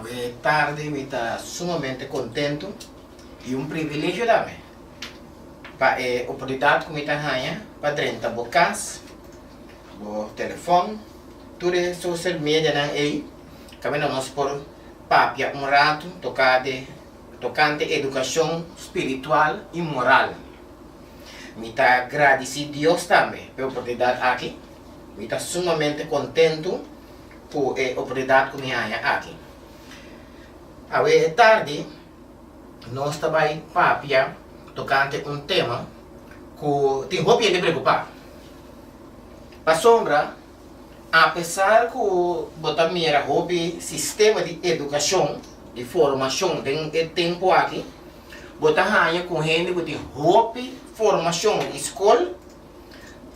Hoy tarde me está sumamente contento e um privilégio também para a oportunidade que me está ganhando para 30 bocas, o telefone, tudo é social media não é que nós por papia rato tocante educação espiritual e moral. Me está agradecido a Deus também pela oportunidade aqui. Me está sumamente contento por a oportunidade que me ganha aqui. Hoje tarde, nós também papia tocante tema que tem roupa de preocupar. Para sombra, apesar que botar mira roupa sistema de educação, de formação tem tempo aqui, botar ranha com gente que tem roupa formação escola,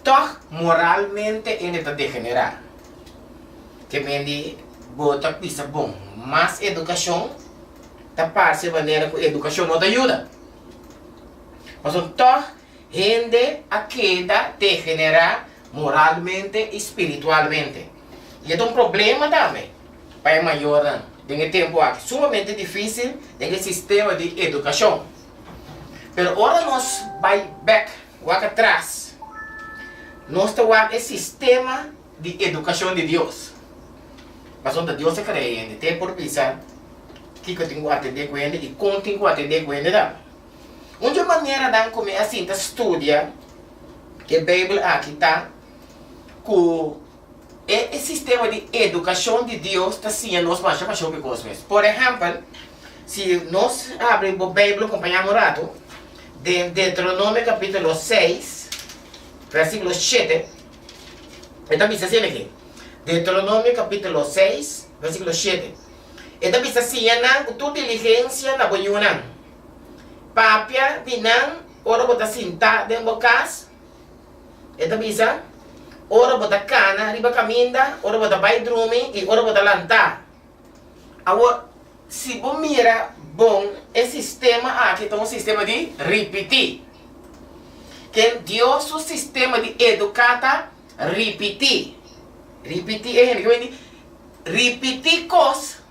toch moralmente ele está degenerar. Que vende botar pisa bom, mas educação tá parte maneira que educação não te ajuda. Mas então, gente a queda degenerar moralmente e espiritualmente. E é um problema também para maior tem tempo aqui sumamente difícil tem sistema de educação. Pero agora nós vai back, vai atrás. Nós temos o sistema de educação de Deus. Mas onde Deus é crente, tem por pensar que eu tenho que atender com ele e como tenho que atender com ele. Uma maneira de começar assim, a estudar que a Bíblia aqui está, que o sistema de educação de Deus está assim, nós vamos fazer coisas. Por exemplo, se nós abrimos a Bíblia, acompanhamos um rato, de Deuteronômio capítulo 6, versículo 7, então diz assim aqui, Deuteronômio capítulo 6, versículo 7, então diz assim, tu diligência na boiunan, papia, binang, ora bota cinta dentro do cas, então diz, ora bota cana, riba caminda, ora bota baidrumi e ora bota lanta. Agora, se você mira bom, esse sistema aqui é um sistema de repetir. Que Deus o sistema de educata repetir. Repetir é repetir coisas.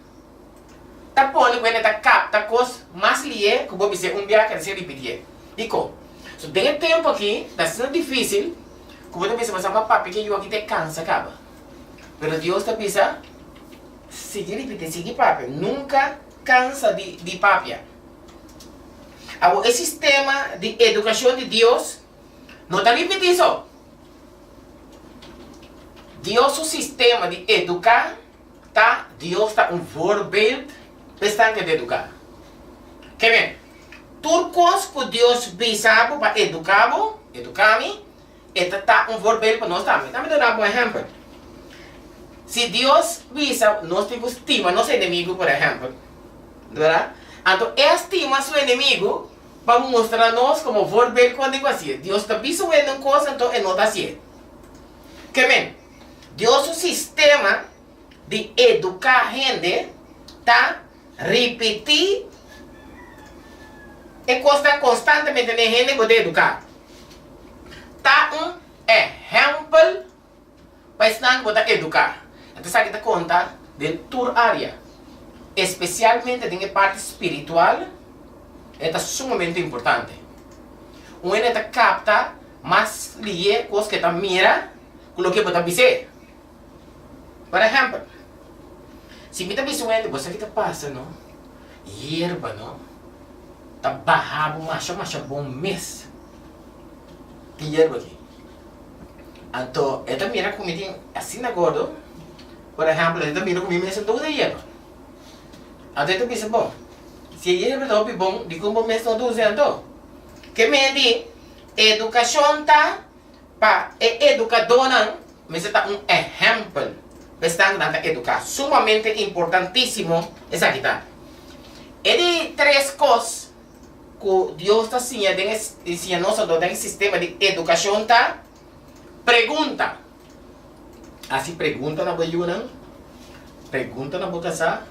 Tá pondo quando tá capta coisas mais lié que você dia quer se repetir. E como? So tem tempo aqui, tá sendo difícil. Como você pensa, mas a papi que eu aqui te cansa acaba. Pero Deus tá pensa seguir repetir, seguir papi, nunca cansa de papia. Agora, esse sistema de educação de Deus não está repetindo só. Deus, o sistema de educar, tá? Deus está voorbeeld bastante de educar. Quer ver? Tudo que Deus pensava para educar-me, está voorbeeld para nós também. Também dar um exemplo. Se Deus visa, nós temos estima nosso inimigo, por exemplo. Verdade? Então, estima seu inimigo para mostrar-nos como voorbeeld quando digo assim. Deus está visuando uma coisa, então ele não está assim. Que bem, Deus o sistema de educar a gente, tá? Repetir e constantemente a gente poder educar. Tá exemplo para estar poder educar. Então, sabe que conta de toda área, especialmente na parte espiritual, é sumamente importante. Um ele capta mais lié coisas que está mira com o que pode dizer. Por exemplo, se me está visuando, você que está passando, não? Hierba, não? Está barrado, macha bom mês. Que hierba aqui? Então, ele mira como tem assim na gordo. Por exemplo, ele mira como mês então de hierba. Então, ele pensa, bom, se a hierba está bom, de como mês não então? Que me diz, educação está para educadora, mas está um exemplo. Estão dando educar, sumamente importantíssimo essa aqui tá. E três coisas que Deus está ensinando nós do sistema de educação tá. Pergunta. Assim pergunta na boiuna, pergunta na boca sa,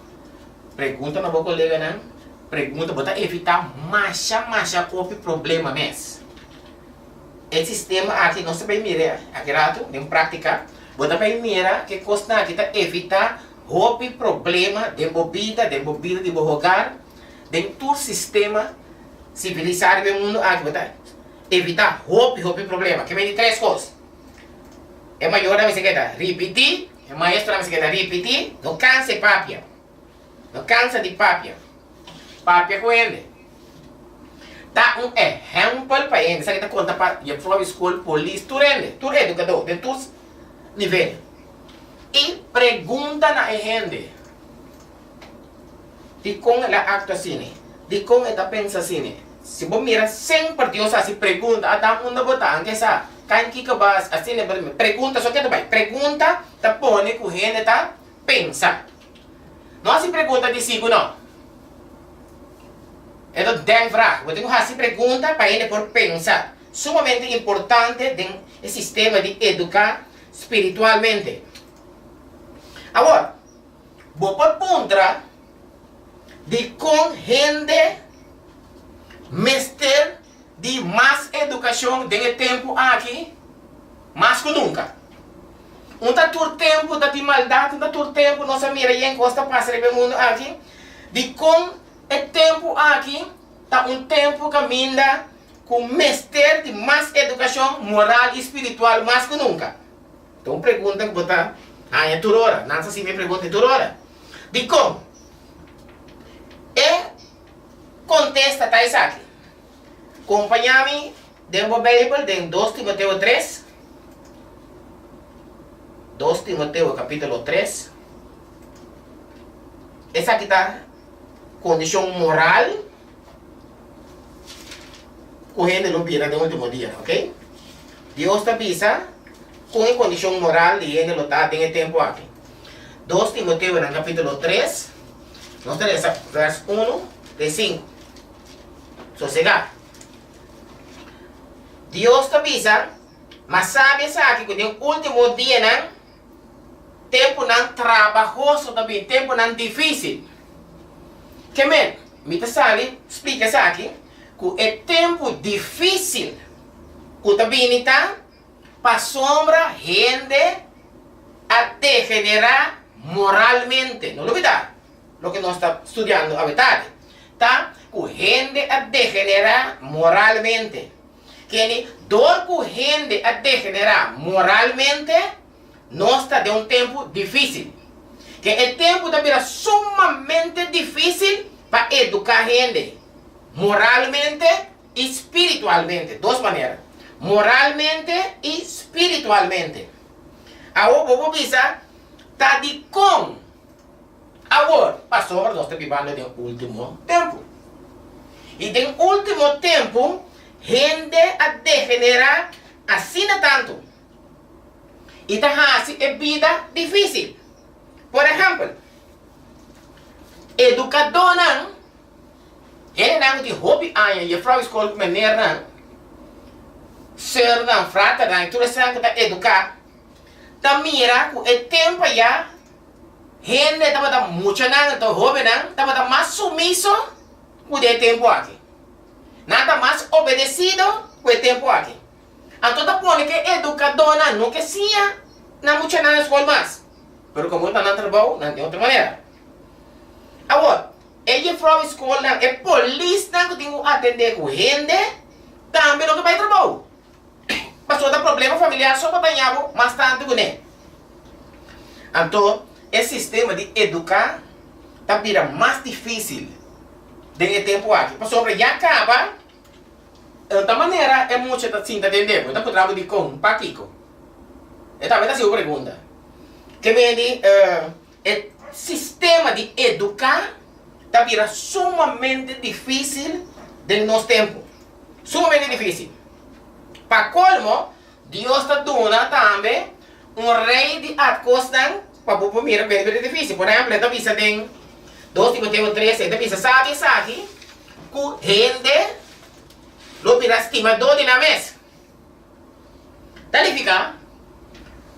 pergunta na boca colega não, pergunta para evitar macha o problema mesmo. Esse sistema aqui nós também mira, aqui rato, em prática. Bota para mira que costa kita evita Hopi problema de bebida de hogar, de tu sistema civilizado do mundo aqui, evitar hopi problema. Que vem de três coisas. É maior da bicicleta, repetir, é maestro da bicicleta, repetir, não cansa de papia. Não cansa de papia. Papia com ele. Tá exemplo para ele. Sabe que tá conta para a prova escola, polícia, tu educador, de todos níveis. E pergunta na gente. De como ela acta assim, de como ela pensa assim. Se você mira 100 partidos assim, pergunta, a mundo botar, que sabe? Quem que vas assim, pergunta, só que tu vai. Pergunta, tá põe que o gente tá pensa. Não se pergunta de sigo, não. Então, tem vraag. Você tem que fazer pergunta para ele por pensar. Sumamente importante no sistema de educar espiritualmente. Agora, vou por contra de com gente mestre de mais educação de tempo aqui, mais que nunca. Um tatur tempo de maldade, um tatur tempo, nossa mira e encosta passa no mundo aqui, de com é tempo aqui, tá tempo que caminha com mestre de mais educação moral e espiritual mais que nunca. Então pergunta que botar, é toda hora, não sei se me pergunta toda hora. De como? Contesta tá isso aqui. Acompanha-me dentro da Bíblia, em 2 Timoteo 3. 2 Timoteo capítulo 3. Essa aqui está condição moral correndo no pira do último dia, ok? Deus está pisa com a condição moral de ele está tem tempo aqui. 2 Timoteo no capítulo 3, nós temos verso 1 de 5. Sossegar. Deus está pisa, mas sabe essa aqui que no último dia não tempo não trabalhoso também, tempo não difícil. Que men, me sali explica isso aqui, que é tempo difícil, que também está para sombra rende a degenerar moralmente. Não olvidar, o que nós estamos estudando a verdade, tá? Que rende a degenerar moralmente. Que dor que rende a degenerar moralmente, nós está de tempo difícil. Que é tempo da vida sumamente difícil para educar gente. Moralmente e espiritualmente. Duas maneiras. Moralmente e espiritualmente. Agora, vou pensar, está de como? Agora, pastor, nós estamos vivendo no último tempo. E no último tempo, rende a degenerar assim tanto. E está assim, é vida difícil. Por exemplo, educador não, ele não tem hobby ainda, e a frau escola maneira não, ser não, frata não, tudo isso que está educar, tá mira que é tempo já, gente estava da muito não, então hobby não, estava da mais sumiso com o tempo aqui, nada mais obedecido com o tempo aqui. Então tá pondo que educador não que sim, não muito na escola mais. Pero como está no trabalho, não tem outra maneira. Agora, ele foi à escola, é polícia que tem que atender com gente, também não vai trabalhar. Passou da problema familiar só para ganhar mais tanto com ele. Então, esse sistema de educar está virando mais difícil dentro do tempo aqui. Passou já acaba, de outra maneira, é muito assim, está entendendo? Então, eu trabalho de com, paquico. E também está sendo pergunta. Que vem de sistema de educar está virando sumamente difícil no nosso tempo. Sumamente difícil. Para colmo, Deus está dando também rei de acostan para o mira bem difícil. Por exemplo, está vista em 2 Timoteo 3, está vista, sabe isso aqui? Que gente lo vira estimador de na mesa. Está fica?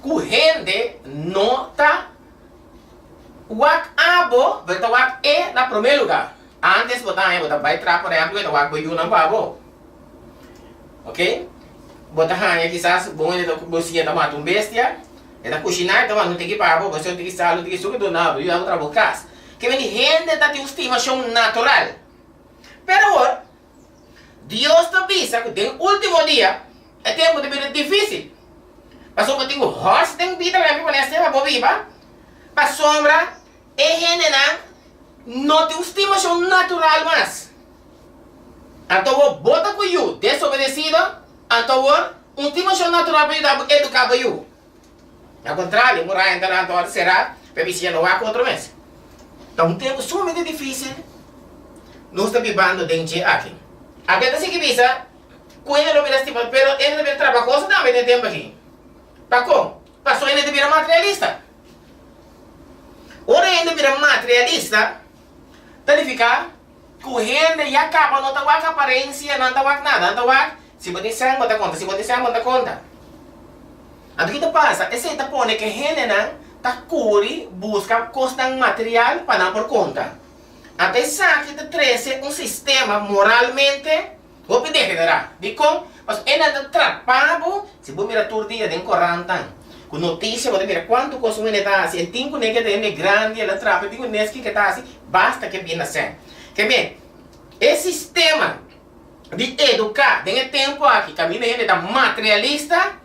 Que gente não está wak abo, betul wak na primeiro lugar. Antes botar vai entrar, por exemplo, betul wak boyu não abo. Ok? Botar hanya quizás bom ele que você está matando bestia, Ela cozinhar, então não tem que pagar, você tem que estar, não tem que sugar do nada, e outra bocas. Que vem gente da tua estimação natural. Pero agora, Deus te avisa que tem último dia, é tempo de vida difícil. Mas eu tenho rosto, tenho vida, para mim, nesse tempo, vou viva. Para sombra, é gente não tem estimação natural mais. Então, eu bota com you, desobedecido, então, uma estimação natural para educar para you. Ao contrário, morar em Tarantor será para vicia no ar 4 meses. Então, um tempo sumamente difícil, nós estamos vivendo dentro de aqui. A verdade é que visa, cuida do meu tipo, mas ele deve trabalhar coisa também tem tempo aqui. Para como? Para só ele deve ser materialista. Ora ele deve ser materialista, ele fica correndo e acaba, não está com aparência, não está com nada, não está com se você sangue, bota conta, se você sangue, bota conta. Então, o que passa? Esse está pondo que a gente está curi, busca coisa material para não por conta. Até sabe que traz um sistema moralmente, vou pedir que dará. De como? Mas ele está atrapado, se você mirar todo dia, tem 40. Com notícia, você mira quanto consumo ele está assim, tem que ele é grande, ele atrapa, tem que está assim, basta que venha assim. Que bem, esse sistema de educar, tem tempo aqui, caminho ele está materialista.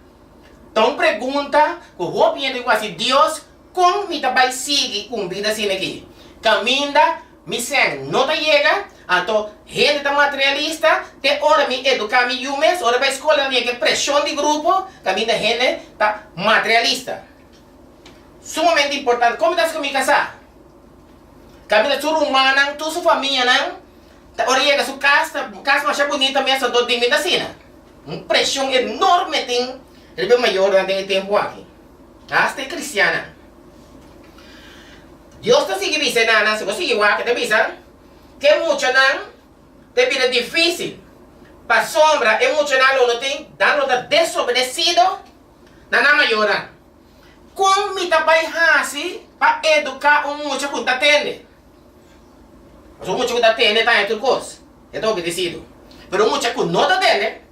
Então pergunta, que o opinião assim, Deus, como me vai seguir com vida assim aqui? Caminha, me segue, não chega, então, gente está materialista, tem hora me educar me yumes, hora para a escola, que pressão de grupo, caminha, gente está materialista. Sumamente importante, como está comigo casar? Caminha, sua humana, sua família, hora chega, sua casa mais bonita mesmo, do de medicina. Uma pressão enorme tem. Ele é maior durante o tempo aqui. Hasta é cristiana. Deus está seguindo isso, se você seguir aqui, está dizendo que muito não tem vida difícil. Para sombra, é muito não tem, dando desobedecido, não maior. Como me vai fazer para educar muito que está tendo? Mas o muito que está tendo está em tudo coisa. Está obedecido. Mas o muito que não está tendo,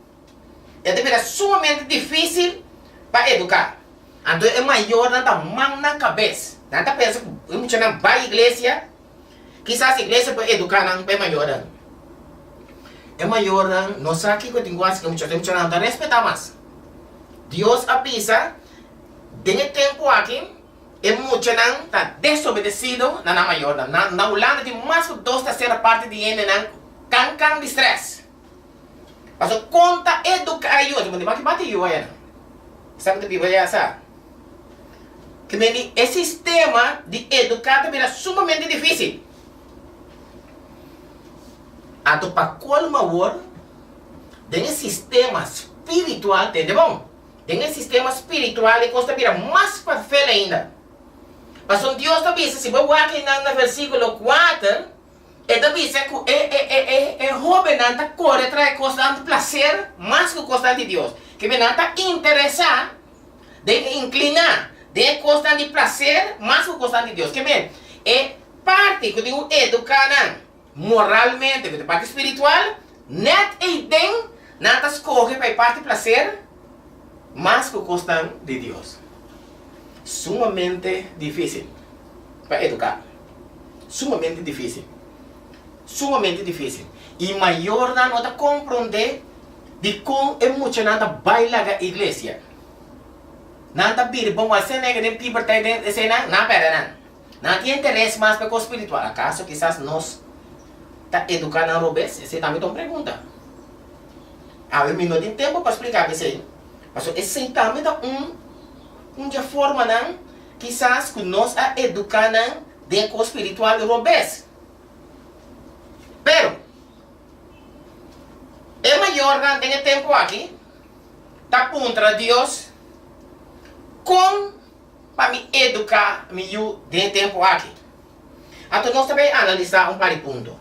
é de vida sumamente difícil para educar. Então é maior na mão na cabeça. Não está pensando que muito não vai à igreja, quizás a igreja para educar não é maior. É maior, não sabe que eu tenho que muito não está respeitar mais. Deus avisa, tem tempo aqui, é muito não está desobedecido, não é maior. Na Holanda tem mais de 2/3 parte de ele não can de estresse. Mas conta educar eu, mas que bate eu aí, sabe que Bíblia é essa? Que esse sistema de educar também é sumamente difícil. Então, para qual maior, tem esse sistema espiritual, entende bom? Tem esse sistema espiritual e costa vira mais perfeito ainda. Mas Deus também, se você vai aqui no versículo 4, ele diz que jovem não corre atrás de coisas de prazer mais que coisas de Deus. Que não está interessado de inclinar de coisas de prazer mais que coisas de Deus. Que bem, é parte que eu digo educar moralmente, que é parte espiritual, net e tem, não está escorre para a parte de prazer mais que coisas de Deus. Sumamente difícil para educar. Sumamente difícil. Sumamente difícil. E maior não está compreender de como é muito nada baila a igreja. Não está vir bom a cena que tem tipo de cena, não pera não. Não tem interesse mais para o espiritual. Acaso quizás nós está educando a robes? Esse também é uma pergunta. A ver, não tem tempo para explicar isso aí. Mas esse também é uma forma não, quizás que nós a educar de o espiritual robes. Pero, é maior não tem tempo aqui, está contra Deus, como para me educar, me de tempo aqui. Então, nós também analisar um par de pontos.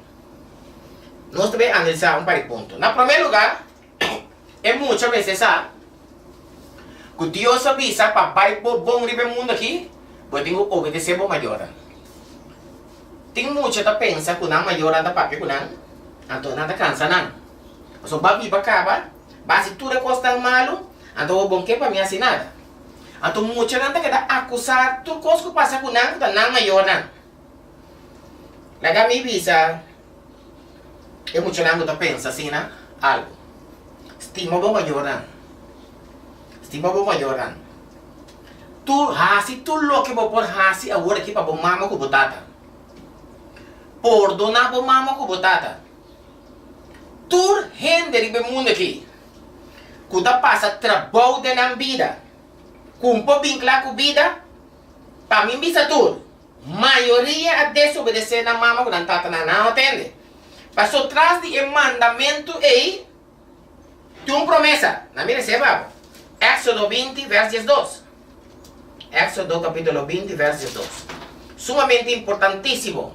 Nós também analisar um par de pontos. Na primeiro lugar, é muitas vezes que Deus avisa para vai bom nível mundo aqui, pode obedecer para maior. Tem muita que pensa que não maior anda papi que não, então não cansa não. Mas o babi para acaba, base tudo é costa malo, então o bom que para mim assim nada. Então, muita gente quer acusar tu coisa que passa com não, que não maior não. Lega me visa, e muita gente pensa assim, né? Algo. Estima bom maior não. Estima bom maior não. Tu hasi, tu lo que vou por hasi, agora aqui para bom mama com botata. Perdonar bom mama com botata. Tu rende de mundo aqui. Quando passa trabalho na vida. Cumpo vinclar com vida, para mim bisa tudo. Maioria a desobedecer na mama quando tata não atende. Mas só traz de mandamento aí, tem uma promessa. Na minha receba, Éxodo 20, versos 2. Éxodo capítulo 20, versos 2. Sumamente importantíssimo.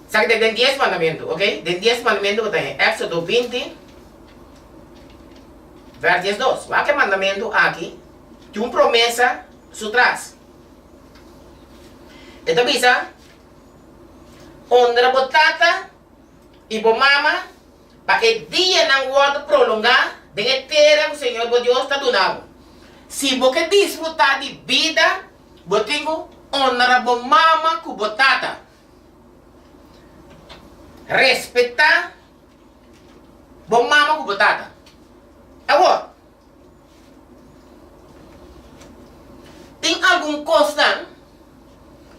Sabe que tem 10 mandamentos, ok? Tem 10 mandamentos que tem. Éxodo 20, versos 2. Vai que mandamento aqui. Tem uma promessa su trás. Então, bisa, honra botata e bo mama, para que dia não guarda prolongar, de terra que o Senhor Deus está dando. Se você desfrutar de vida, você tem que honrar bo mama com botata. Respeitar bo mama com botata. Agora, tem algum coisa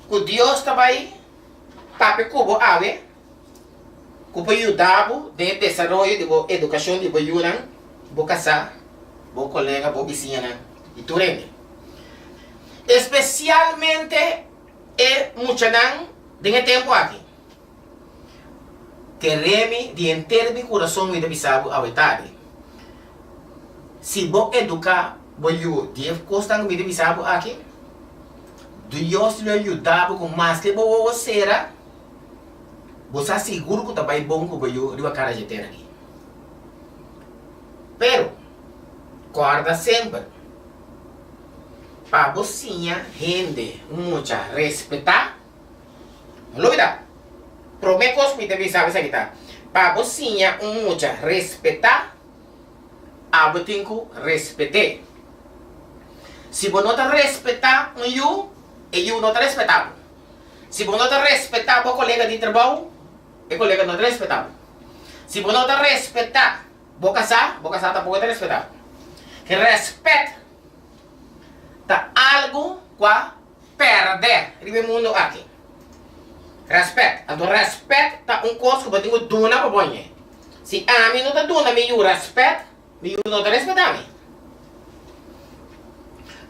que Deus está aí para que você ave, que pode ajudar no desenvolvimento de educação de você, você casar, você colega, você vizinha e tudo. Especialmente é muito de tempo aqui. Queremos de inteiro meu coração e de bisabo a verdade. Se você educar Boyu, dia costang mi de sabu aqui. Deus lhe ajudava com mais que boa será. Você seguro que tá bem bom com boyu de uma cara de terra aqui. Pero, guarda sempre. Para você gente muita respeitar. Não olvida. Promecos mi de sabu sa kita. Para você muita respeitar. Abo tenho respeitar. Se você não respeitar e eu não respeitar. Se você não respeitar o colega de trabalho, o colega não respeitar. Se você não respeitar o casar também pode respeitar. Que respeito tá algo que perder no mundo aqui. Respeito. Então, respeito tá coisa que você tem que donar para você. Se a mim não está donando, eu respeito, eu não respeitar.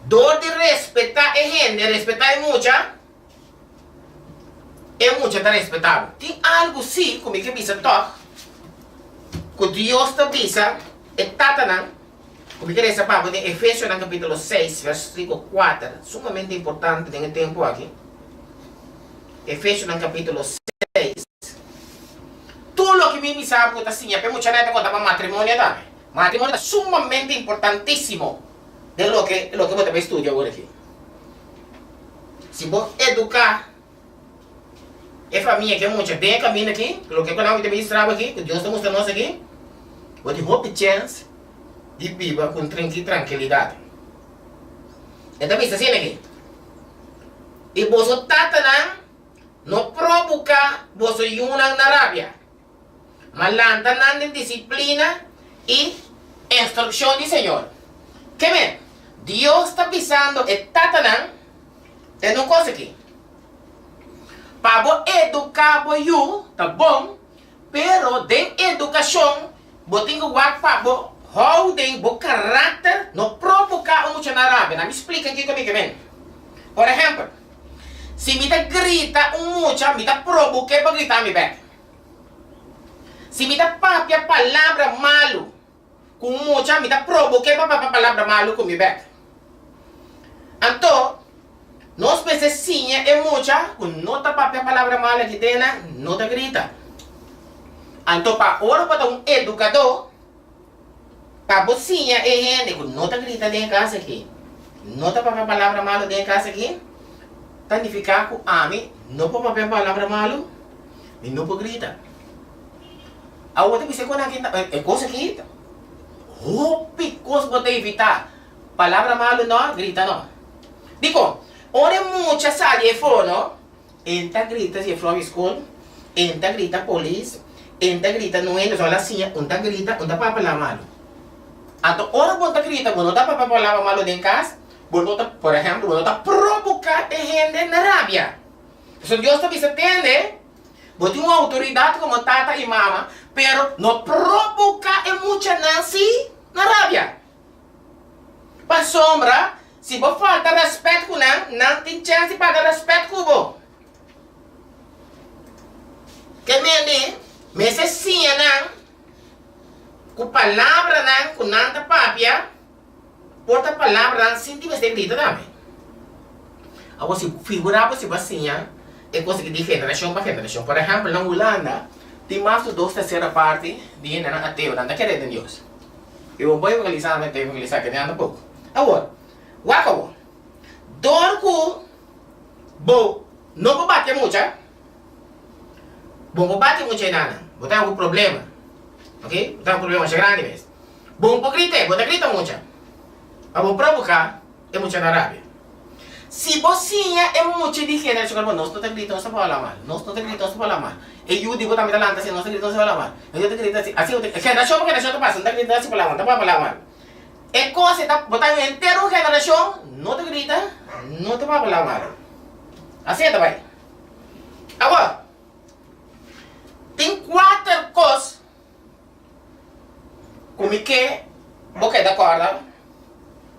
Dor de respeitar é gente, respeitar é muito tá respeitável. Tem algo sim, como é que bisa toque, que Deus está bisa, é tatanang, como é que essa palavra em Efésios no capítulo 6, versículo 4, sumamente importante nesse tempo aqui. Efésios no capítulo 6. Tudo o que me sabe que está assim, é muita gente conta para matrimônio também. Matrimônio é sumamente importantíssimo. De lo que você estuda agora aqui. Se você educar a família que é muito bem caminho aqui, o que nós ministramos aqui, que Deus está mostrando nós aqui, você tem chance de viver com tranquilidade. Então, isso assim aqui. E você não provoca você yunang na rabia, mas lanta de disciplina e instrução do Senhor. Que bem, Deus está pisando e tatanang é uma coisa aqui. Para educar você, tá bom, pero de educação, você tem que guardar para holding o caráter, não provocar o mucho na rabia. Me explica aqui comigo, bem. Por exemplo, se me grita mucho, me provoca para gritar me back. Se me papia palavra malo, com mucha me provoca para palavra malo com me back. Então, nós precisamos é mucha, com nota papia palavra malo que tem, nota grita. Então, para ora para um educador, para você é gente com nota grita dentro de casa aqui, nota papia palavra malo dentro de casa aqui, tanificar com ami, não pode papia palavra malo, e não pode gritar. A outra pessoa que é coisa aqui, roupa coisa para evitar. Palabra malo no, grita no. Digo, ora mucha sale no? Enta grita si from school, enta grita police, enta grita no es la sia, unta grita, unta palabra malo. Anto ora bonta grita, bueno ta palabra malo en casa, bueno por ejemplo, bueno ta provocar a gente na rabia. Eso Dios te dice atende. Vos tienes una autoridad como tata y mamá, pero no provoca en mucha nancy na rabia. Para sombra, si vos falta respeto con él, no tienes chance para respeto con vos. Que me se sientan con palabras con nanta papia, porta palabras sin ti se grita también. Ahora si figuramos si vas é coisa que de geração para geração. Por exemplo, na Holanda, tem mais de 2/3 parte de gente ateu, não quer de Deus. Eu vou evangelizar, mas tenho evangelizar que nem pouco. Agora, wakawo, dorco, bo, não vou bater muito, bom, vou bater muito ainda, vou ter algum problema, ok? Vou ter um problema grande mesmo. Bom, vou gritar muito, a vou provocar é muito na Arábia. Si você é muito de geração, nós não te gritamos para falar mal, nós não te gritamos para falar mal. E eu digo também talanta assim, nós te gritamos para falar mal. Eu te grito assim, geração por geração passa, não te grita assim para falar mal. É coisa tá botando inteiro geração, não te grita, não te vai falar mal. Assim é também. Agora, tem 4 coisas como que você da corda,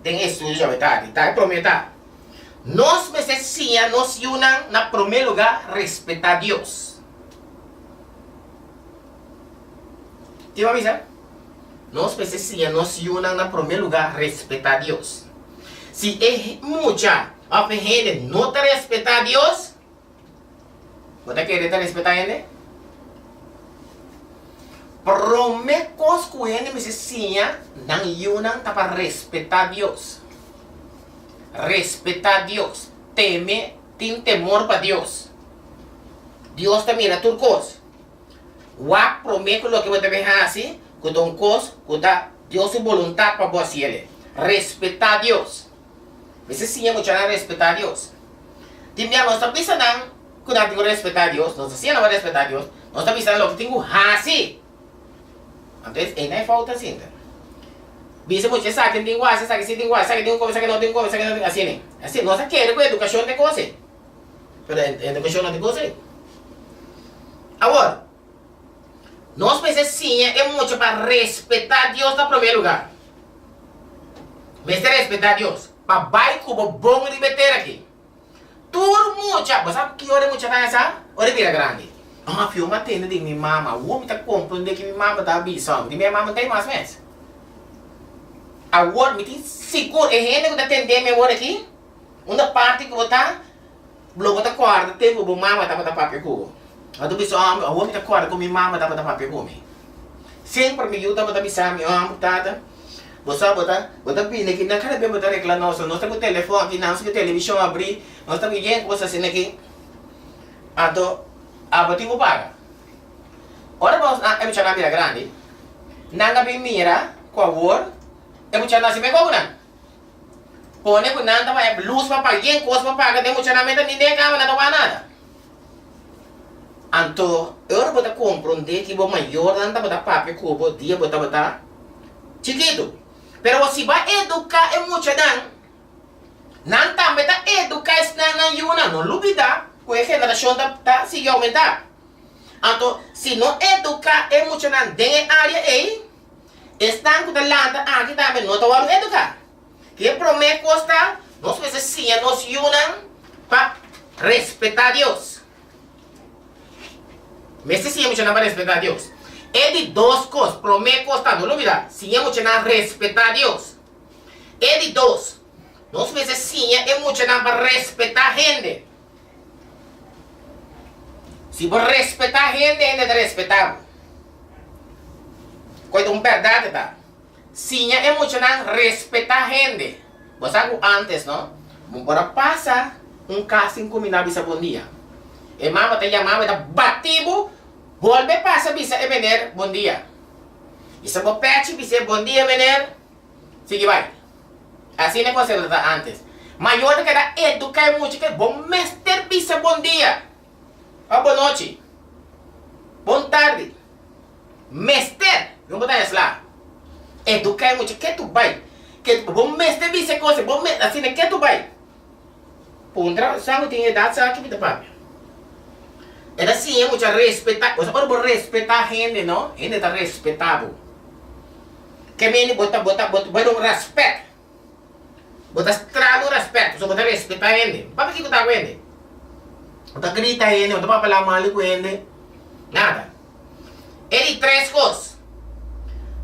tem estudo já metade, tá prometado. Nós necessitamos nos unir na primeiro lugar respeitar Deus. Te avisa? Nós precisamos nos unir na primeiro lugar respeitar Deus. Se é muita a gente não te respeitar Deus, você quer respeitar Ele? Primeira coisa que ele precisa não unir para respeitar Deus. Respetar a Deus, tem temor para Deus. Deus te mira tudo coisa. O prometo que você vai fazer, que um coisa, que Deus é vontade para você. Respeitar a Deus. Você sim é muito respeitar a Deus. Tem nós estamos pensando que nós temos que respeitar a Deus, nós sim não respeitar a Deus, nós estamos pensando que temos que fazer. Então, não é falta assim. Bisa mo siya sa akin din wa, sa akin din wa, sa akin din ko, sa akin din ko, sa akin din assim, assim, nós queremos com educação de coisa. Pero educação não de coisa. Agora, nós precisamos é muito para respeitar Deus no primeiro lugar. Mas respeitar Deus, para vai como bom de meter aqui. Tudo muito, você sabe que hora muito tá essa? Hora vira grande. Ah, filma tendo de minha mama, o homem tá compreendendo que minha mama tá bisão, de minha mama tem mais meses. Agora, me tem seguro, é gente que está atendendo agora aqui, uma parte que você bloco da corda, tem o mama tá para papel com. A do bicho, a homem tá corda com minha mama tá para papel com. Sempre me ajuda para bisar minha mama tá. Você bota pina aqui na cara bem botar reclamar nós temos telefone aqui, nós temos televisão abrir, nós temos gente coisa assim aqui. Então, a bater o paga. Ora vamos é muito na mira grande. Nanga bem mira, com a word. É muito na cima como não? Pone com nada vai luz para pagar, coisa para pagar, tem muito na meta ninguém cama não toma nada. Então, eu vou te compreender que o maior não tá papel cubo dia botar chiquito. Pero você vai educar é muito não também tá educar na yuna não lubida, com a geração tá se aumentar. Então, se não educar é muito não tem área aí. Estão com a landa aqui também não estão a educar. Que promete costa, nós precisamos nos unir para respeitar Deus. Mas se sim, para respeitar Deus. É de 2 coisas, promete costa, não olvida. Se é respeitar Deus. É de 2. Nós precisamos para respeitar a gente. Se você respeitar a gente, é de respeitar. Coisa verdade, tá? Sim, é muito respeitar a gente. Você sabe antes, não? Bora passar caso em combinar bisa bom dia. E mama te chamava da batibo, volve passa bisa e venir bom dia. E se você pede bisa bom dia venir, sigue vai. Assim é você está antes. Maior que era educar muito que bom mestre bisa bom dia. Boa noite. Boa tarde. Mestre, vamos botar isso lá. Educar muito que tu vai. Que bom mestre bisa coisa, bom mestre assim que tu vai. Puntra, sangue tem idade sabe que papi. É assim é muito respeitar, você pode respeitar a gente, não? A gente está respeitável. Que meni bota um respeito. Bota estrago respeito, você bota respeitar a gente. Papi que tá com ele? Bota grita a gente, bota para falar mal com ele. Nada. Ele três coisas.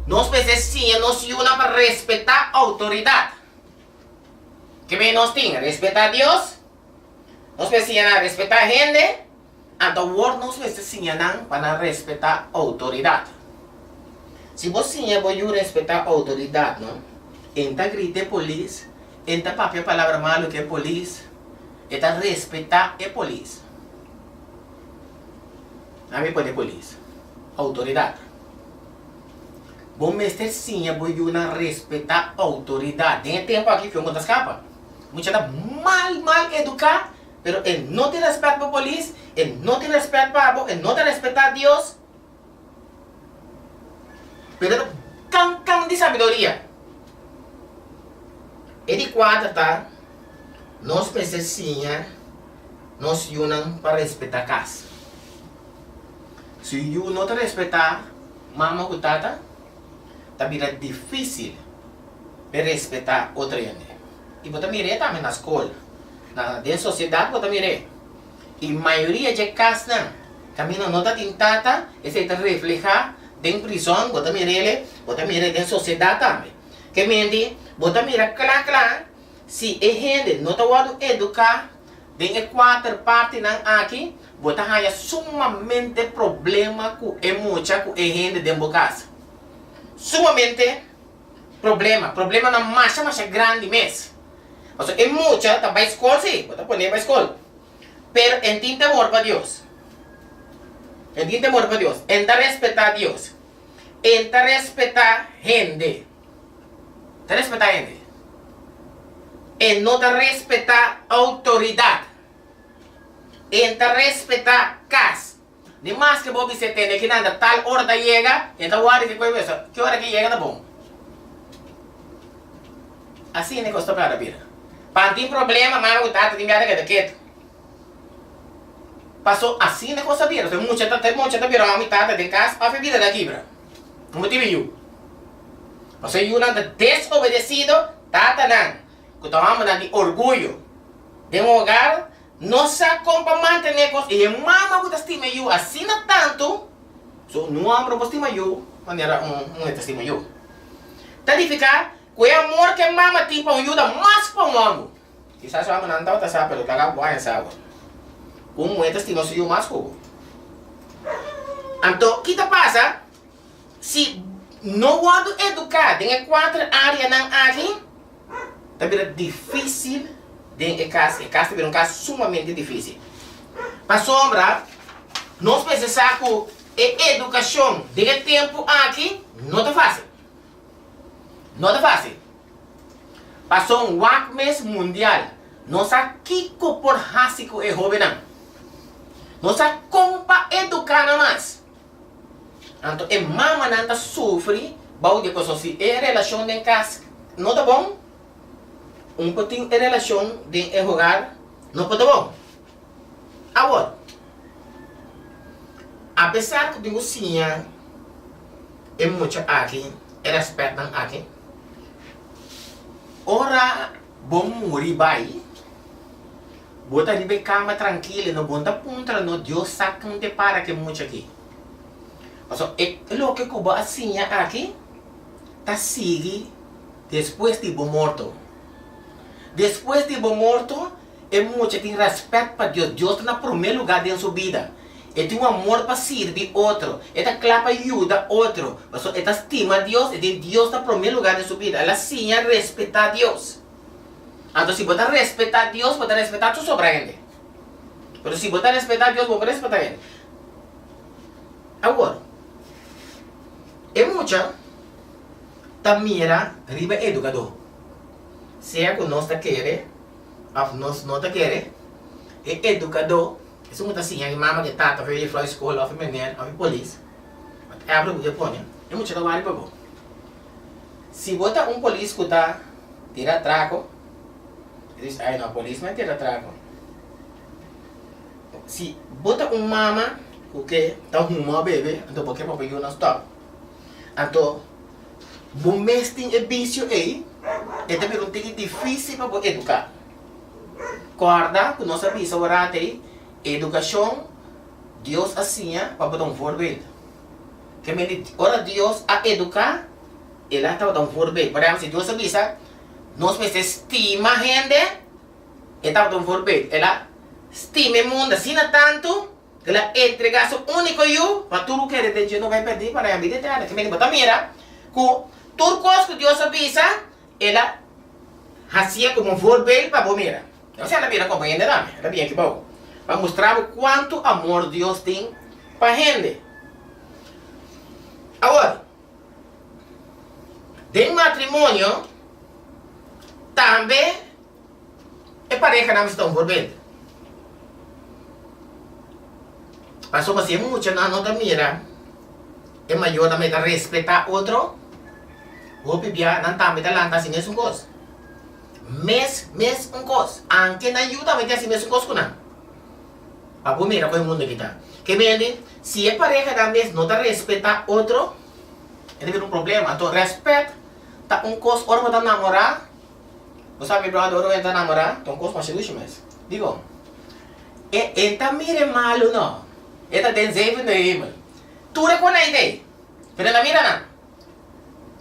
Nós precisamos nos unir para respeitar a autoridade. Que bem nós temos? Respeitar a Deus. Nós precisamos respeitar a gente. Então, nós precisamos para respeitar a autoridade. Se você vai respeitar a autoridade, não? Enta grita a polícia. Enta papel palavra malo que é polícia. Enta respeitar a polícia. A mim pode polícia. Autoridade. Bom mestre sim, vai respeitar a autoridade. Tem tempo aqui que eu conto as capas. Muita gente mal educado, pero ele não tem respeito para a polícia, ele não tem respeito para a ele não tem respeito a Deus. Pero can de sabedoria. E de quatro, tá? Nós precisamos nos unir para respeitar a casa. Se eu não te respeitar, mamãe com tata, tá vira difícil de respeitar outra gente. E você mire também na escola, na sociedade você mire. E a maioria de casos, também não está tentando, esse está reflejar em prisão, você mire na sociedade também. Que mente, você mira claro, se a gente não está educar, em quatro partes aqui, você tem sumamente problema com a emoção com a gente dentro da casa. Sumamente problema na massa grande mesmo. Mas é muita, tá para a escola sim, você pode ir para a escola. Pero tem temor para Deus. Tem temor para Deus. Tem respeitar Deus. Tem respeitar gente. Tem respeitar gente. E não respeitar autoridade. Tem respeitar casa. De mais que você tem que nada tal hora chega, então hora que coisa, que hora que chega tá bom. Assim é que eu para a vida. Para ter problema, mas o tato tem que quieto. Passou assim é que eu sabia. Tem muita virou a mitad de casa, a vida daqui, bra. Como tive eu. Você eu não desobedecido, tata não. Que tomamos de orgulho. De um lugar, nossa compa manter coisas. E a mama que estima eu assim tanto, so não há para estima eu, maneira estima eu. Tá de ficar com o amor que a mama tem para ajuda mais para o amo. Quizás a mama não está sabe, pero laga boa essa água. Como é estima eu mais como. Então, o que passa? Se não vou educar em quatro áreas aqui, também difícil. Em casa é um caso sumamente difícil. Para sombra, nós precisamos de educação de tempo aqui, não é fácil. Não é fácil. Passou um mês mundial. Nós aqui por rásico é jovem. Nós como para educar mais. Então, a mama não sofre, balde coisa se é relação em casa, não tá bom? Pouquinho de relação de jogar, não pode bom. Agora, apesar que digo sim, é muito aqui, é respeito aqui. Ora, bom morrer vai. Bota de cama tranquila, não bota ponta, não Deus saca de para que muito aqui. Mas é lo que eu assim aqui, tá sigue depois de bom morto. Depois de bom morto, é muito tem respeito para Deus. Deus está no primeiro lugar de sua vida. Ele tem um amor para servir outro. Ele está claro para ajudar outro. Ele está estima Deus. Ele tem Deus no primeiro lugar de sua vida. Ela sim respeitar Deus. Então, se você respeitar Deus, você respeitar tudo sobre ele. Mas se você respeitar Deus, você respeitar ele. Agora, é muito. Tamira, riba educador. seja que nós quer, ou nós não quer, é educador, isso muito assim, a mama que tata, vai ir para a escola, ou menino, ou polícia, abre o Japão, é muito trabalho para você. Se bota polícia que está tira trago, diz, ai não, a polícia não tira trago. Se bota mama, que está uma bebê, então porque para pegar não stop. Então, o mês tem vício aí, é também um pouco difícil para educar. Corda, que nós sabemos agora tem educação, Deus assim, para botar forbeiro. Que me ora Deus a educar, ele está botando forbeiro. Por exemplo, se Deus sabia, nós precisamos estima a gente, ele está botando forbeiro. Ela estima o mundo assim tanto, que ela entrega seu único eu, para tudo que ele não vai perder para a vida eterna. Que me bota mira, que tudo que Deus sabia, ela fazia como forbeiro para mira. Não sei, ela vira compreender, ela vem aqui para mostrar o quanto amor Deus tem para a gente. Agora, de matrimônio, também é pareja não estão forbeiro. Passou a ser muito na nota mira, é maior também de respeitar outro, ou bebia não também de lança assim mesmo coisa. Mes coisa, anche na ajuda vai ter assim mesmo coisa com não. A primeira coisa mundo que tá. Que vende, se é pareja também não de respeitar outro, ele tem problema. Então respeito, tá coisa hora para namorar, você sabe brother hora para namorar, então coisa mais seguro mesmo. Digo, tá mire malo não. Eta tem zeven no hemel. Tu reconhece? Pero na mira não.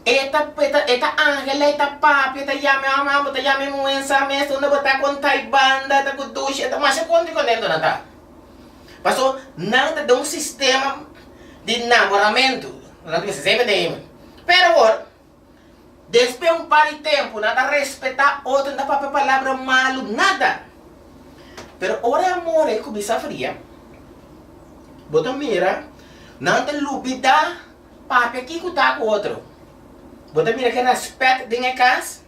Eta angela, eta papi, eta yame ama, eta yame muensa, mes, onde botar com taibanda, eta com duche, eta mas quanto contento não tá. Passou nada de sistema de namoramento, não tem sempre de hemel. Pero agora, depois par de tempo, nada respeitar outro, não papai palavra malo, nada. Pero ora amor é cobiça fria. Bota mira, não te lubida, papi aqui que tá com outro. Bota mira que respeito de minha casa.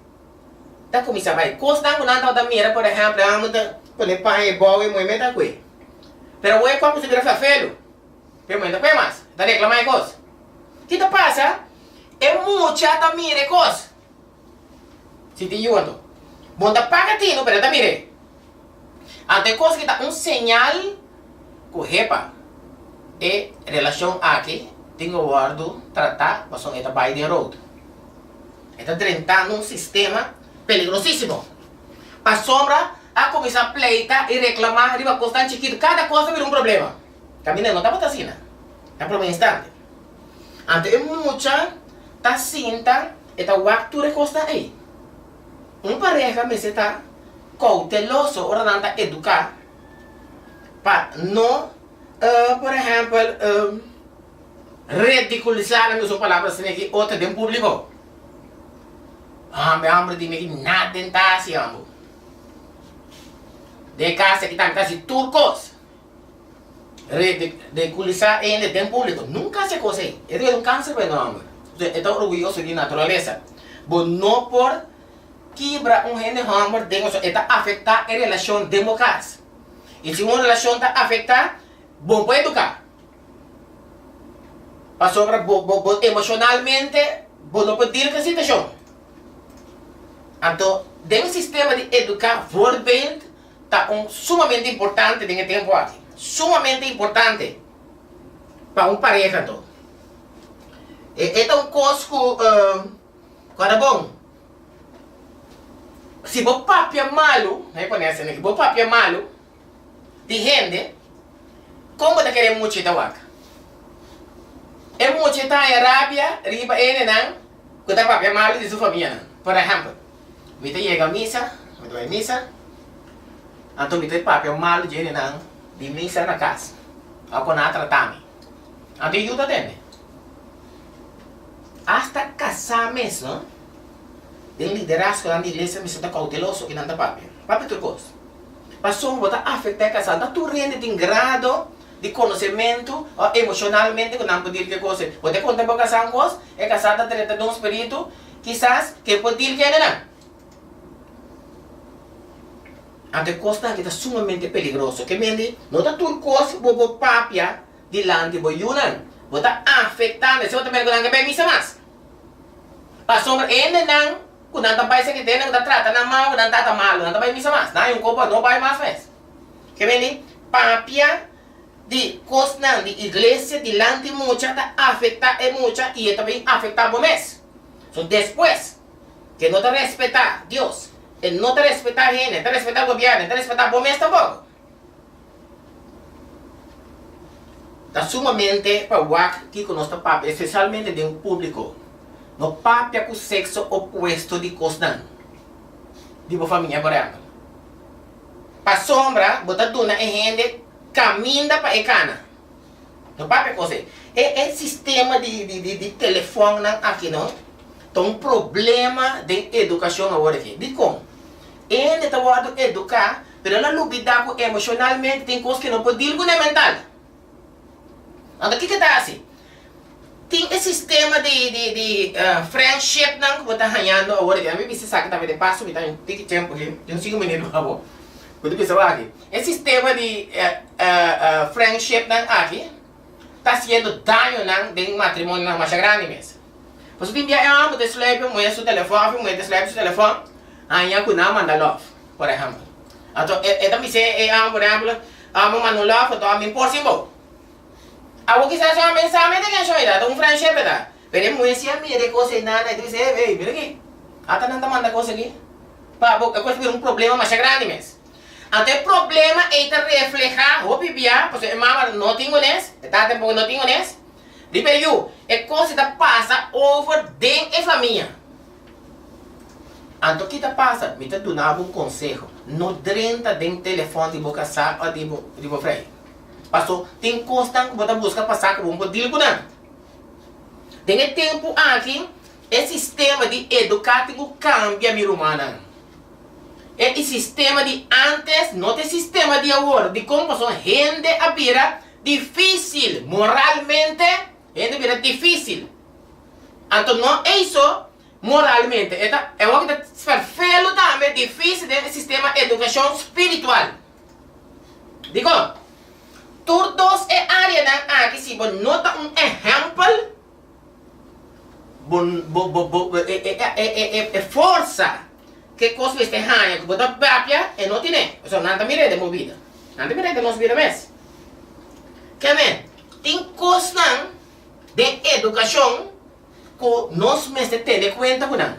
Tá comiça vai. Costa com nada da mira, por exemplo, amo de pôr pai bom e mãe meta coi. Pero o como se vira fafelo. Pero mãe depois mais. Tá reclamar coisa. Que te passa? É muita da mira coisa. Se te junto. Bom da paga tino, pero da mira. Até coisa que tá sinal com repa. E relação aqui, tenho guardo tratar, mas são eta by the road. Está tentando um sistema peligrosíssimo. Para sombra, a começar a pleita e reclamar, riba constante chiquito, cada coisa vira problema. Caminhando, não está botando assim, é para um instante. Ante muita, tá cinta, eta waktu recosta aí. Pareja me está cauteloso, ora não está educar, para não, por exemplo, ridiculizar, não são palavras assim que outra de público. Meu amor, dime que nada está assim, amor. De casa que estão quase turcos. Ridiculizar ainda de público. Nunca se consegue. É um câncer, meu amor. Estou orgulhoso de natureza. Mas não por quebrar gente, amor, está afetar a relação democrática. E se uma relação está afetada, bom para educar. Para sobre emocionalmente, bom não pode dizer que a situação. Então, de sistema de educar verbal está sumamente importante nesse tempo aqui. Sumamente importante para pareja todo. É coisa que é bom. Se você papi é malo, reconhece que você papi é malo, de gente, como você quer muito da vaca? É muito da rábia, riba ele não, que você papi é malo de sua família. Por exemplo, me chega a missa, me vai a missa, então me papi é malo de ele não, de missa na casa, ao que não tratame. Então ajuda dele. Hasta casar mesmo, tem liderazgo na igreja, me está cauteloso que não está papi. Papi tudo coisa. Passou a afetar a casal, tu rende de grado de conhecimento emocionalmente, que não pode dizer que coisa. Pode contar para casar coisa, é casada dentro de um espírito, quizás que pode dizer que não. Ante costa que está sumamente peligroso. Que mendi, não está tudo coisa, bobo papia, dilante, boyunan. Bota afetando, se você perguntar que bem missa mais. Passou ainda não, quando não vai ser que tem, não trata na mal, não trata mal, não vai missa mais. Não, um copo não vai mais vez. Que mendi, papia de costa de igreja dilante mucha, está afetando mucha e também afetando o mês. So depois que não te respeitar Deus, e não te respeitar a gente, não te respeitar o governo, não te respeitar o mês tampoco. Está sumamente para o que conosco papo, especialmente de um público. No papo com o sexo oposto de costa. De uma família, por exemplo. Para sombra, botar duna e gente caminha para a cana. No papo com você. É sistema de telefone aqui, não? Tem um problema de educação agora aqui. De como? Ele está a educar, mas ela lubida emocionalmente, tem coisas que não pode ir com o mental. Então, o que está assim? Tem esse sistema de friendship que você está ganhando agora aqui. A minha sabe que está de passo, tem que tempo aqui, tem 5 minutos, por favor. Quando você vai aqui. Esse sistema de friendship aqui está sendo dano de matrimônio mais grande mesmo. Você tem que amo de sleep, moer seu telefone, moer de sleep seu telefone, aí eu não manda love, por exemplo. Então, eu também sei, por exemplo, amo manda love, então amo impossível. Algo que seja uma mensagem de quem chama, um friendship da. Pero moer se a minha de coisa nada, eu disse, ei, vem aqui. Até não manda coisa aqui. Para coisa um problema mais grande mesmo. Então, o problema é reflejar, o bibia, porque mama não tem honesto, está tempo não tem honesto. Ribeiro, é coisa que passa over dentro da família. Então, o que passa? Me dando um conselho. Não drenta dentro do telefone de boca saco ou de boca freio. Passou, tem coisa que você busca passar com um poder com não. Tem tempo aqui, esse sistema de educativo cambia minha humana. Esse sistema de antes, não tem sistema de agora, de como a gente vira difícil moralmente. Gente vira difícil. Então não é isso moralmente. É algo que está perfeito também difícil do sistema de educação espiritual. Digo, todas as áreas aqui, se você nota um exemplo, é força que coisa você ganha, que você papia e não tem. Ou seja, não tem de movida. Não tem de nossa vida mesmo. Que bem, tem coisas de educação que nós mesmos temos conta com não.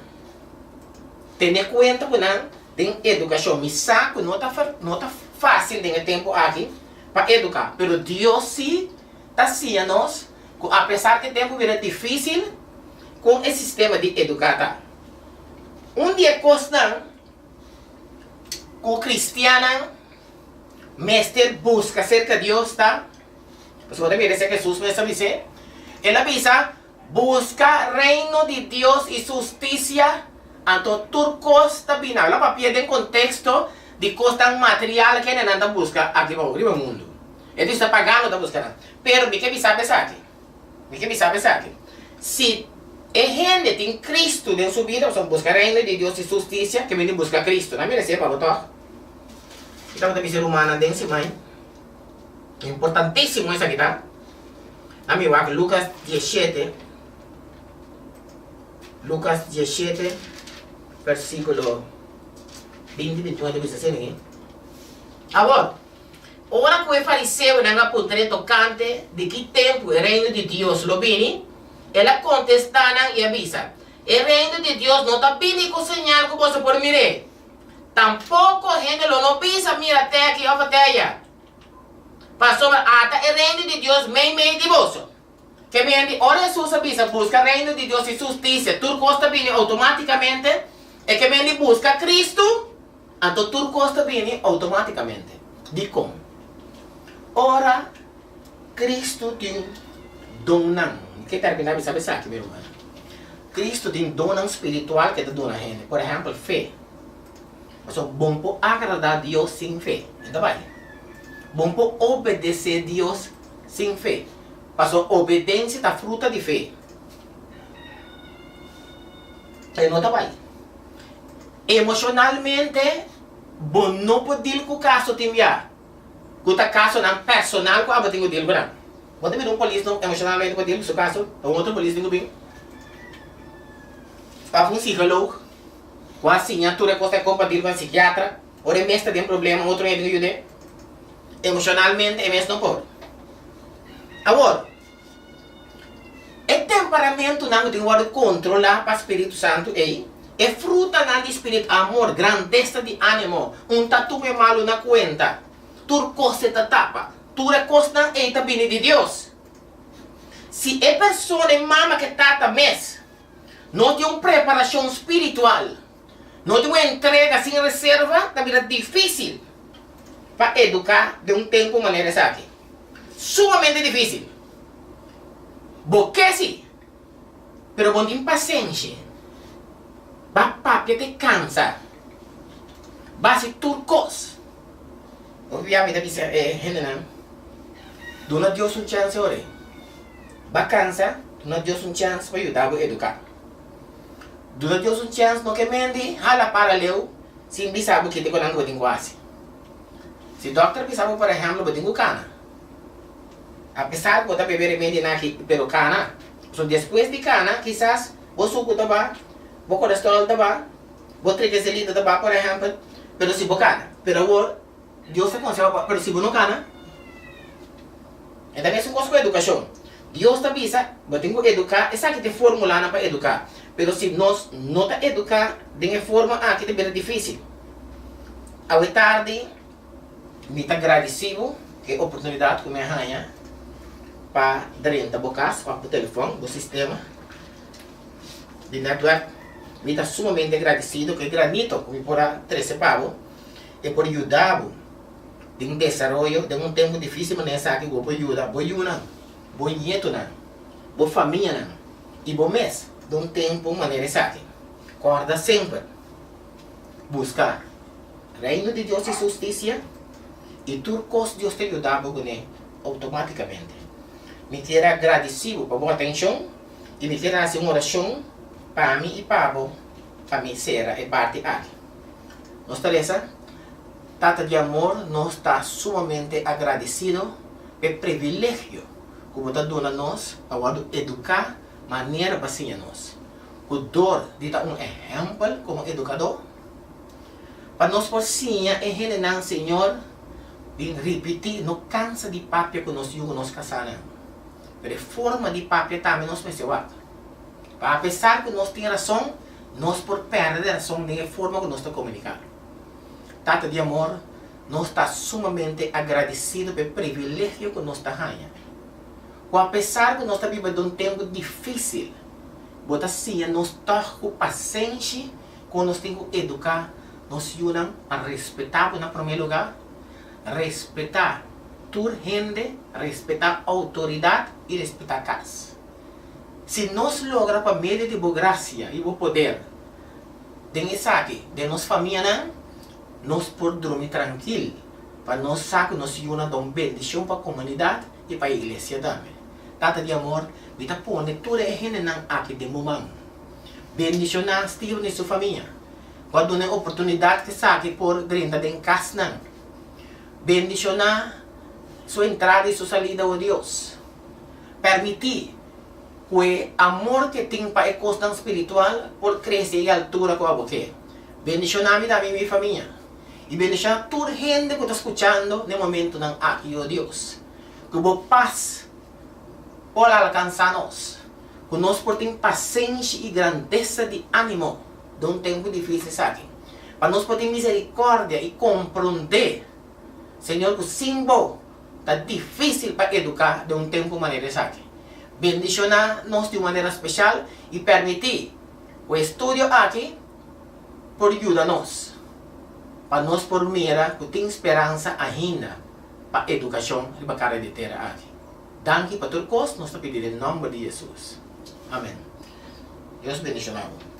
Temos conta com não, tem educação. Me saco, não está fácil de tempo aqui para educar. Mas Deus sim está sendo nós, apesar que o tempo vira difícil, com esse sistema de educar. Um dia costa que o cristiano mestre busca cerca de Deus, tá? Você pode ver que Jesus mesmo diz, ele avisa, busca reino de Deus e justiça, então tudo costa bina. Ela papia tem contexto de costa material que não anda busca aqui no mundo. Ele está pagando da busca. Pero me que sabe aqui. Me que sabe aqui. Se a gente tem Cristo em sua vida, você busca reino de Deus e justiça, que vem buscar Cristo. Não me receba, botar. Então, tem ser humano dentro de mim. Importantíssimo isso aqui, tá? A mim, Lucas 17. Lucas 17, versículo 20, 21, 26. Agora, ora que o fariseu não apontou tocante de que tempo o reino de Deus lo vini, ela contestaram e avisa: o reino de Deus não está vindo com señal que você pode mirar. Tampouco a gente não pisa, mira até aqui, até allá. Pastor, até o reino de Deus meio de você. Que vem, ora Jesus avisa, busca o reino de Deus e justiça. Tudo costa bem automaticamente. E que vem, busca Cristo. Então tudo costa bem automaticamente. De como? Ora, Cristo tem dom. Que terminar de saber aqui, meu irmão. Cristo tem dom espiritual que te dá a gente. Por exemplo, fé. Então, bom para agradar a Deus sem fé. Então vai. Bom para obedecer a Deus sem fé. Passou obediência da fruta de fé. Aí não está vai. Emocionalmente, Bom, não pode deal com o caso timbiar. Kuta caso não personal ko abating deal ko na. Wala may polis no emotionalmente ko deal sa caso. Ang outro polis din ko bing. Pa um psicólogo. Com a assinatura que você é compatível com a psiquiatra. Ou é mesmo tem problema, outro é de ajuda. Emocionalmente é mesmo não pode. Agora, o temperamento não tem que controlar para o Espírito Santo aí. É fruta na de espírito, amor, grandeza de ânimo. Tatu é malo na conta. Tu costa ta tapa. Tu recosta em tabine de Deus. Se é pessoa mama que tata mes, não tem uma preparação espiritual, não tem uma entrega sem reserva, também é difícil para educar de tempo maneira essa aqui. Sumamente difícil. Porque sim, pero bom tem paciência. Papapia te cansa. Base turcos. Obviamente bisa henenang. Dona Dios un chance ore. Ba cansa, dona Dios un chance para ajudar a educar. Dona Dios un chance no que mendi hala para leu, sin bisabo que te conan boting quase. Se doctor bisabo por exemplo boting cana. Apesar de botar beber mendi na aqui pelo cana, so depois de cana, quizás vos suco taba, vos colesterol taba, vos triglicéridos taba por exemplo, pero se bocana, pero vos Deus te aconselha, pero se você não cana, é também uma coisa com educação. Deus te avisa, você tem que educar, essa que te formula para educar. Pero se nós não te educar de uma forma que te é difícil. A tarde, me está agradecido que a oportunidade que me arranha para dar a bocas, para o telefone, o sistema de network. Me está sumamente agradecido que granito que me porá 13 pavos e por ajudar de desenvolvimento de tempo difícil, mas nessa aqui vou ajudar, vou ajudar, vou nieto não, vou família não, e vou mês de tempo maneira essa aqui. Acorda sempre, buscar reino de Deus e justiça e tudo que Deus te ajudar automaticamente. Me terá agradecido por boa atenção e me terá assim uma oração para mim e para mim ser e parte aqui. Nós talvez Tata de amor, nós está sumamente agradecido pelo privilégio que você dá a nós para educar maneira para nós. O dor de dar exemplo como educador. Para nós por sim, é Senhor, de repetir, não cansa de papel que nós jogamos nos casaram. Mas a forma de papel também nos pensamos. Para apesar que nós temos razão, nós por perder a razão de forma que nós estamos comunicando. Tata de amor, nós está sumamente agradecido pelo privilégio que nós está ganhando. Apesar que nós está vivendo tempo difícil, bota assim, nós está com paciência, quando nós temos que educar, nós ajudamos a respeitar, em primeiro lugar, respeitar toda gente, respeitar a autoridade e respeitar a casa. Se nós logramos, por meio de boa graça e o poder, de nossa família, nós podemos dormir tranquilo, para nós saber que nós somos uma bendição para a comunidade e para a igreja também. Tata de amor, kita pone tudo é gente aqui de momento. Bendição na estilo de sua família. Quando tem oportunidade que sabe por dentro de casa, bendição na sua entrada e sua saída a Deus. Permitir que o amor que tem para a costa espiritual por crescer a altura com a boca. Bendição na minha família. E bendição toda gente que está escutando no momento aqui, oh Deus. Que o paz pode alcançar-nos. Que nós podemos paciência e grandeza de ânimo de tempo difícil aqui. Para nós podermos misericórdia e compreender, Senhor, que o símbolo está difícil para educar de tempo maneira aqui. Bendicionar-nos de maneira especial e permitir o estudo aqui por ajuda-nos. Para nós por mira que tem esperança ainda para a educação e para a cara de terra aqui. Danke para todos nós te pedimos em nome de Jesus. Amém. Deus bendicionado.